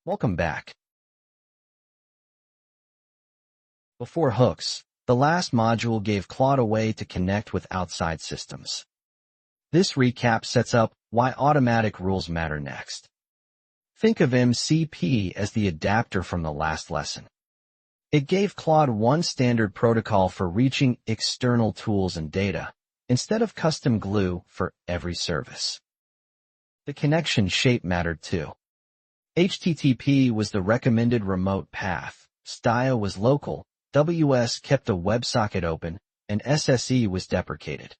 Welcome back. Before hooks, the last module gave Claude a way to connect with outside systems. This recap sets up why automatic rules matter next. Think of MCP as the adapter from the last lesson. It gave Claude one standard protocol for reaching external tools and data, instead of custom glue for every service. The connection shape mattered too. HTTP was the recommended remote path, style was local, WS kept the WebSocket open, and SSE was deprecated.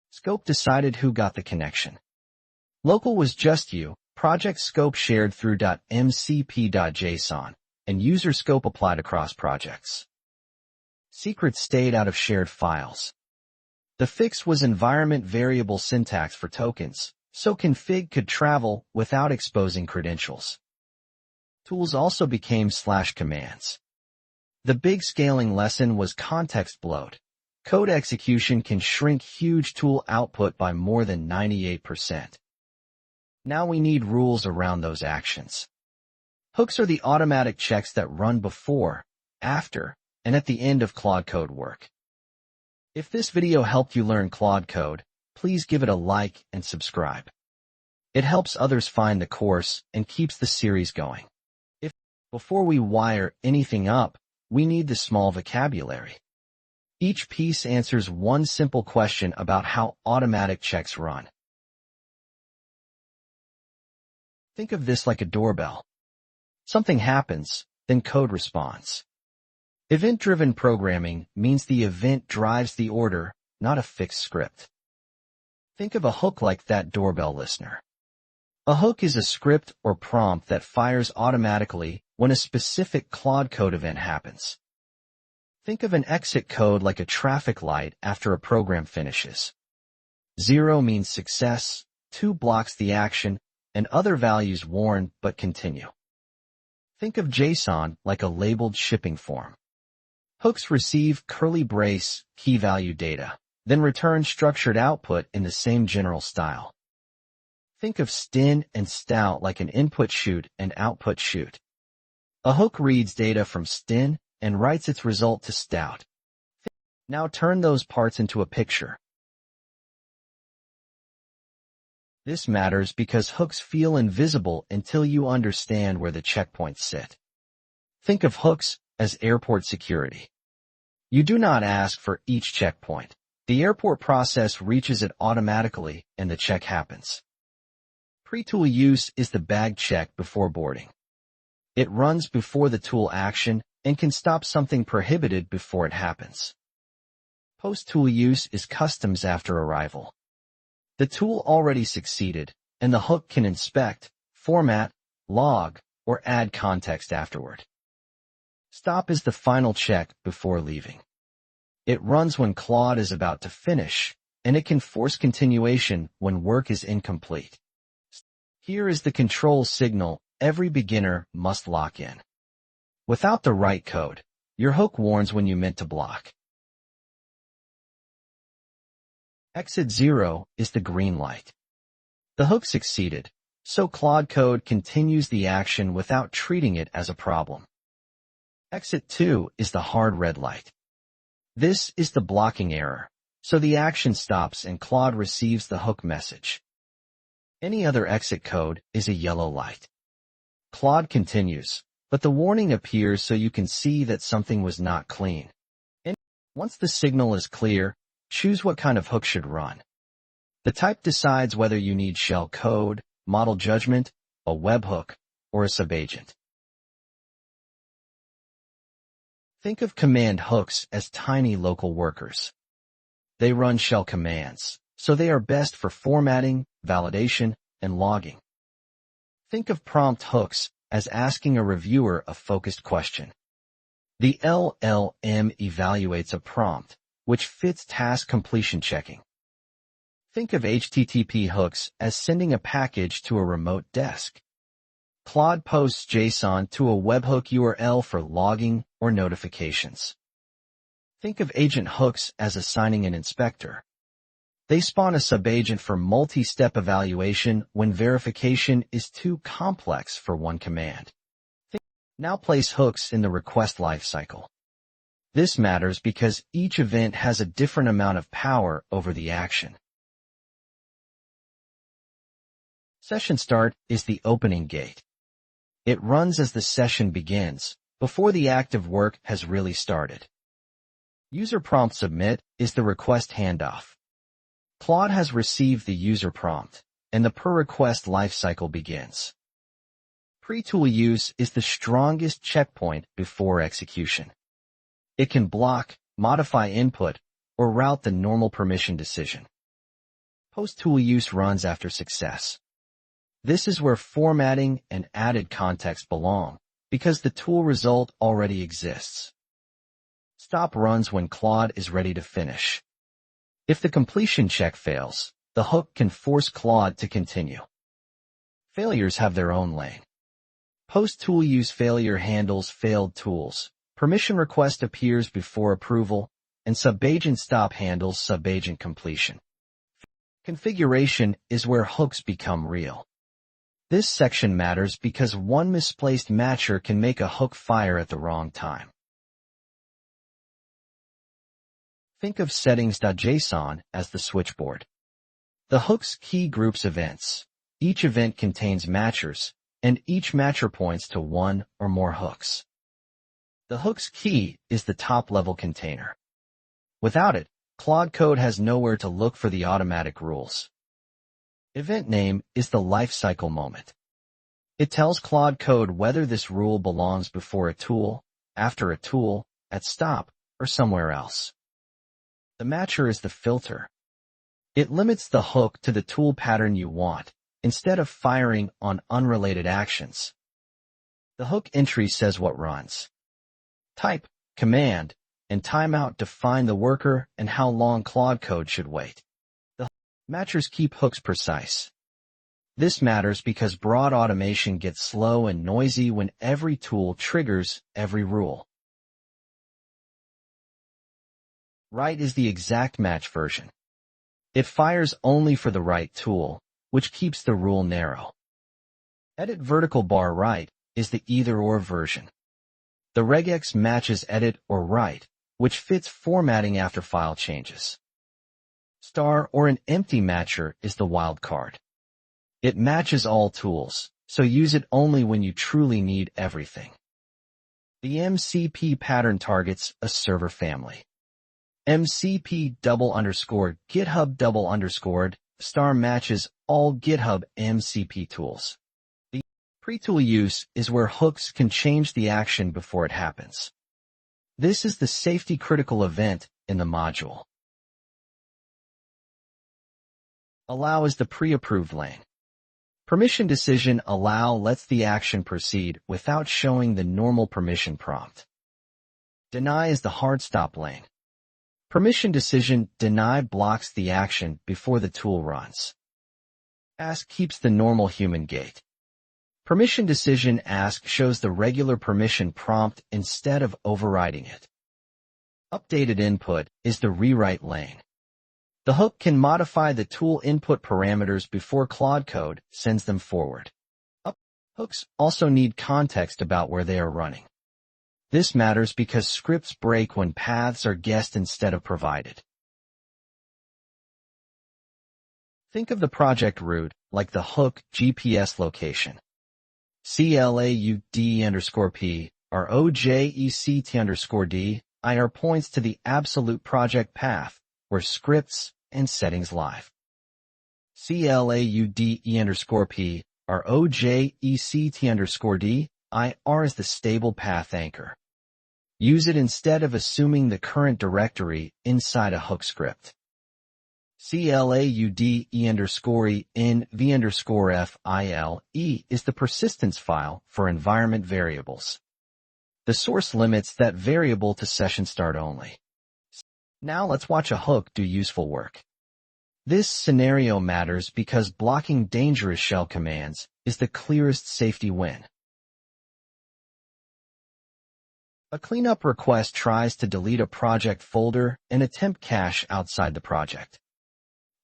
Scope decided who got the connection. Local was just you, project scope shared through .mcp.json, and user scope applied across projects. Secrets stayed out of shared files. The fix was environment variable syntax for tokens, so config could travel without exposing credentials. Tools also became /commands. The big scaling lesson was context bloat. Code execution can shrink huge tool output by more than 98%. Now we need rules around those actions. Hooks are the automatic checks that run before, after, and at the end of Claude Code work. If this video helped you learn Claude Code, please give it a like and subscribe. It helps others find the course and keeps the series going. Before we wire anything up, we need the small vocabulary. Each piece answers one simple question about how automatic checks run. Think of this like a doorbell. Something happens, then code responds. Event-driven programming means the event drives the order, not a fixed script. Think of a hook like that doorbell listener. A hook is a script or prompt that fires automatically when a specific Claude Code event happens. Think of an exit code like a traffic light after a program finishes. 0 means success, 2 blocks the action, and other values warn but continue. Think of JSON like a labeled shipping form. Hooks receive curly brace key value data, then return structured output in the same general style. Think of stdin and stdout like an input shoot and output shoot. A hook reads data from stdin and writes its result to stdout. Now turn those parts into a picture. This matters because hooks feel invisible until you understand where the checkpoints sit. Think of hooks as airport security. You do not ask for each checkpoint. The airport process reaches it automatically and the check happens. PreToolUse is the bag check before boarding. It runs before the tool action and can stop something prohibited before it happens. PostToolUse is customs after arrival. The tool already succeeded, and the hook can inspect, format, log, or add context afterward. Stop is the final check before leaving. It runs when Claude is about to finish, and it can force continuation when work is incomplete. Here is the control signal every beginner must lock in. Without the right code, your hook warns when you meant to block. Exit 0 is the green light. The hook succeeded, so Claude Code continues the action without treating it as a problem. Exit 2 is the hard red light. This is the blocking error, so the action stops and Claude receives the hook message. Any other exit code is a yellow light. Claude continues, but the warning appears so you can see that something was not clean. And once the signal is clear, choose what kind of hook should run. The type decides whether you need shell code, model judgment, a webhook, or a subagent. Think of command hooks as tiny local workers. They run shell commands, so they are best for formatting, validation, and logging. Think of prompt hooks as asking a reviewer a focused question. The LLM evaluates a prompt, which fits task completion checking. Think of HTTP hooks as sending a package to a remote desk. Claude posts JSON to a webhook URL for logging or notifications. Think of agent hooks as assigning an inspector. They spawn a subagent for multi-step evaluation when verification is too complex for one command. Now place hooks in the request lifecycle. This matters because each event has a different amount of power over the action. Session start is the opening gate. It runs as the session begins, before the active work has really started. User prompt submit is the request handoff. Claude has received the user prompt, and the per-request lifecycle begins. PreToolUse is the strongest checkpoint before execution. It can block, modify input, or route the normal permission decision. PostToolUse runs after success. This is where formatting and added context belong, because the tool result already exists. Stop runs when Claude is ready to finish. If the completion check fails, the hook can force Claude to continue. Failures have their own lane. PostToolUse failure handles failed tools. Permission request appears before approval, and subagent stop handles subagent completion. Configuration is where hooks become real. This section matters because one misplaced matcher can make a hook fire at the wrong time. Think of settings.json as the switchboard. The hook's key groups events. Each event contains matchers, and each matcher points to one or more hooks. The hook's key is the top-level container. Without it, Claude Code has nowhere to look for the automatic rules. Event name is the lifecycle moment. It tells Claude Code whether this rule belongs before a tool, after a tool, at stop, or somewhere else. The matcher is the filter. It limits the hook to the tool pattern you want, instead of firing on unrelated actions. The hook entry says what runs. Type, command, and timeout define the worker and how long Claude Code should wait. The matchers keep hooks precise. This matters because broad automation gets slow and noisy when every tool triggers every rule. Right is the exact match version. It fires only for the right tool, which keeps the rule narrow. Edit vertical bar right is the either-or version. The regex matches edit or write, which fits formatting after file changes. Star or an empty matcher is the wildcard. It matches all tools, so use it only when you truly need everything. The MCP pattern targets a server family. MCP $_GitHub $_ matches all GitHub MCP tools. The PreToolUse is where hooks can change the action before it happens. This is the safety-critical event in the module. Allow is the pre-approved lane. Permission decision allow lets the action proceed without showing the normal permission prompt. Deny is the hard stop lane. Permission decision deny blocks the action before the tool runs. Ask keeps the normal human gate. Permission decision ask shows the regular permission prompt instead of overriding it. Updated input is the rewrite lane. The hook can modify the tool input parameters before Claude Code sends them forward. Hooks also need context about where they are running. This matters because scripts break when paths are guessed instead of provided. Think of the project route like the hook GPS location. CLAUD_P or OJECT_D IR points to the absolute project path where scripts and settings live. CLAUDE_P or OJECT_D IR is the stable path anchor. Use it instead of assuming the current directory inside a hook script. CLAUDE_IN_V_FILE is the persistence file for environment variables. The source limits that variable to session start only. Now let's watch a hook do useful work. This scenario matters because blocking dangerous shell commands is the clearest safety win. A cleanup request tries to delete a project folder and attempt cache outside the project.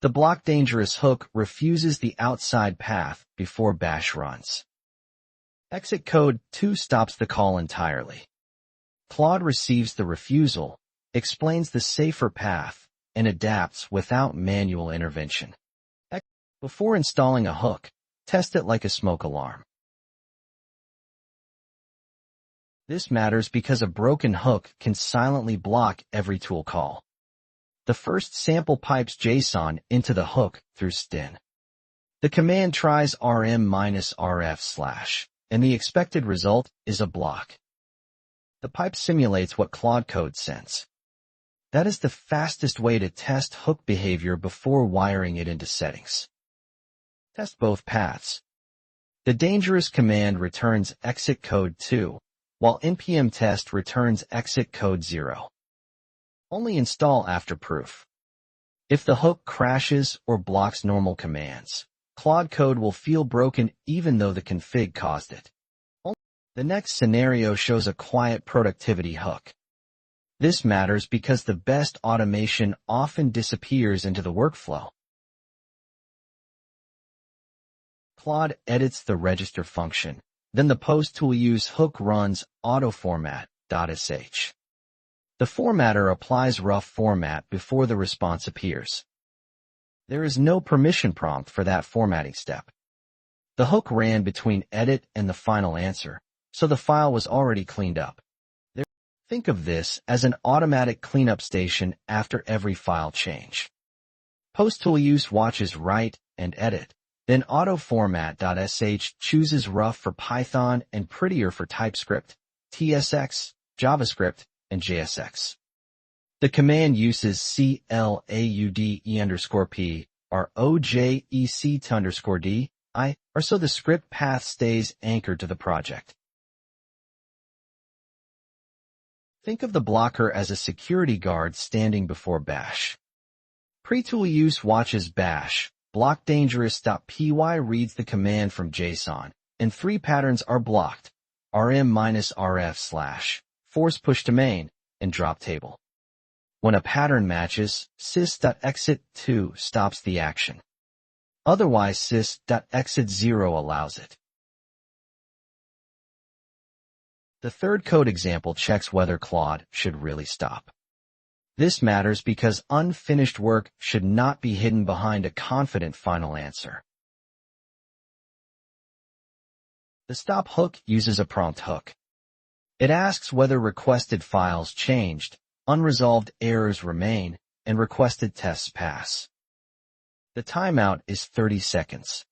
The block dangerous hook refuses the outside path before bash runs. Exit code 2 stops the call entirely. Claude receives the refusal, explains the safer path, and adapts without manual intervention. Before installing a hook, test it like a smoke alarm. This matters because a broken hook can silently block every tool call. The first sample pipes JSON into the hook through stdin. The command tries rm-rf/, and the expected result is a block. The pipe simulates what Claude Code sends. That is the fastest way to test hook behavior before wiring it into settings. Test both paths. The dangerous command returns exit code 2, while npm test returns exit code 0. Only install after proof. If the hook crashes or blocks normal commands, Claude Code will feel broken even though the config caused it. The next scenario shows a quiet productivity hook. This matters because the best automation often disappears into the workflow. Claude edits the register function, then the PostToolUse hook runs autoformat.sh. The formatter applies rough format before the response appears. There is no permission prompt for that formatting step. The hook ran between edit and the final answer, so the file was already cleaned up. Think of this as an automatic cleanup station after every file change. PostToolUse watches write and edit, then autoformat.sh chooses rough for Python and prettier for TypeScript, TSX, JavaScript, and JSX. The command uses CLAUDE_P or OJEC_D, or so the script path stays anchored to the project. Think of the blocker as a security guard standing before bash. PreToolUse watches bash, blockdangerous.py reads the command from JSON, and 3 patterns are blocked: rm-rf/, force push to main, and drop table. When a pattern matches, sys.exit2 stops the action. Otherwise, sys.exit0 allows it. The third code example checks whether Claude should really stop. This matters because unfinished work should not be hidden behind a confident final answer. The stop hook uses a prompt hook. It asks whether requested files changed, unresolved errors remain, and requested tests pass. The timeout is 30 seconds.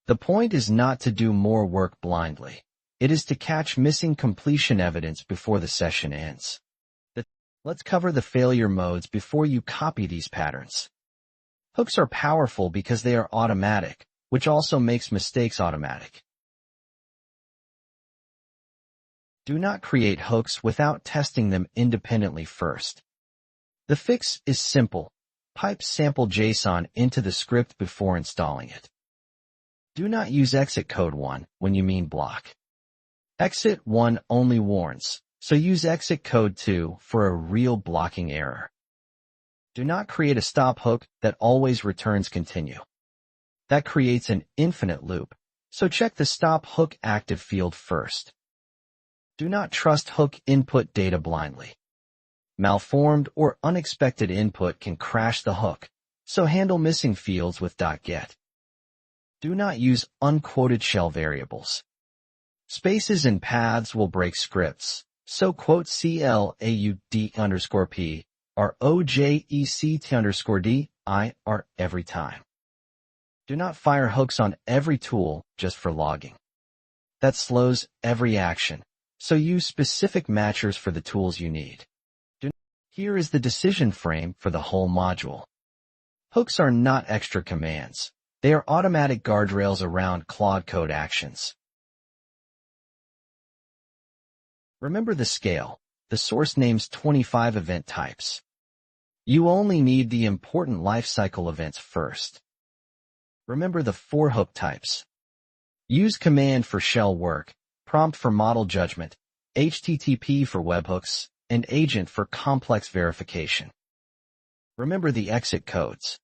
The point is not to do more work blindly. It is to catch missing completion evidence before the session ends. Let's cover the failure modes before you copy these patterns. Hooks are powerful because they are automatic, which also makes mistakes automatic. Do not create hooks without testing them independently first. The fix is simple. Pipe sample JSON into the script before installing it. Do not use exit code 1 when you mean block. Exit 1 only warns, so use exit code 2 for a real blocking error. Do not create a stop hook that always returns continue. That creates an infinite loop, so check the stop hook active field first. Do not trust hook input data blindly. Malformed or unexpected input can crash the hook, so handle missing fields with .get. Do not use unquoted shell variables. Spaces and paths will break scripts, so quote CLAUD_P or OJECT_D are every time. Do not fire hooks on every tool just for logging. That slows every action, so use specific matchers for the tools you need. Here is the decision frame for the whole module. Hooks are not extra commands. They are automatic guardrails around Claude Code actions. Remember the scale. The source names 25 event types. You only need the important lifecycle events first. Remember the 4 hook types. Use command for shell work, prompt for model judgment, HTTP for webhooks, and agent for complex verification. Remember the exit codes.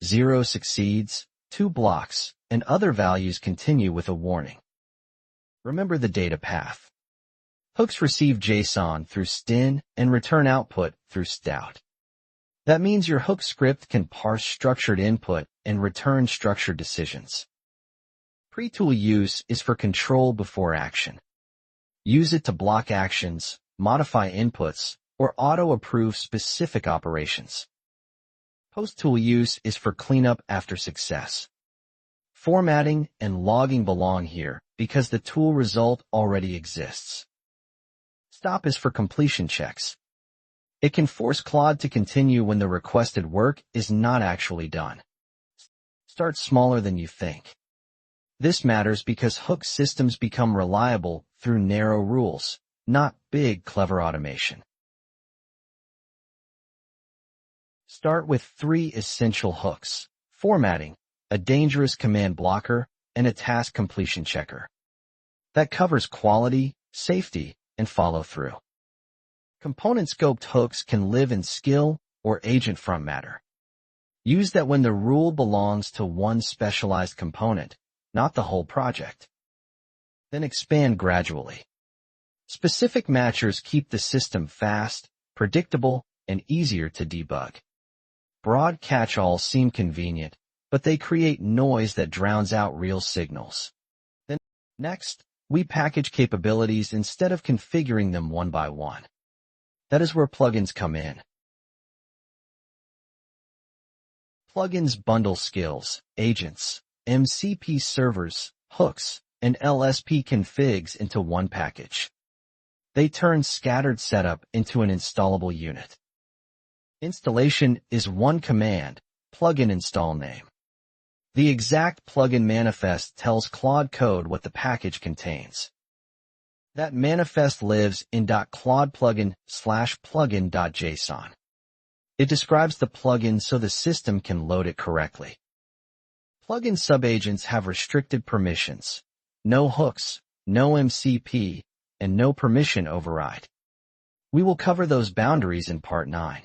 0 succeeds, 2 blocks, and other values continue with a warning. Remember the data path. Hooks receive JSON through stdin and return output through stdout. That means your hook script can parse structured input and return structured decisions. PreToolUse is for control before action. Use it to block actions, modify inputs, or auto-approve specific operations. PostToolUse is for cleanup after success. Formatting and logging belong here because the tool result already exists. Stop is for completion checks. It can force Claude to continue when the requested work is not actually done. Start smaller than you think. This matters because hook systems become reliable through narrow rules, not big, clever automation. Start with 3 essential hooks: formatting, a dangerous command blocker, and a task completion checker. That covers quality, safety, and follow-through. Component-scoped hooks can live in skill or agent front matter. Use that when the rule belongs to one specialized component, not the whole project. Then expand gradually. Specific matchers keep the system fast, predictable, and easier to debug. Broad catch-alls seem convenient, but they create noise that drowns out real signals. Then, next, we package capabilities instead of configuring them one by one. That is where plugins come in. Plugins bundle skills, agents, MCP servers, hooks, and LSP configs into one package. They turn scattered setup into an installable unit. Installation is one command, plugin install name. The exact plugin manifest tells Claude Code what the package contains. That manifest lives in .claudeplugin/plugin.json. It describes the plugin so the system can load it correctly. Plugin subagents have restricted permissions, no hooks, no MCP, and no permission override. We will cover those boundaries in Part 9.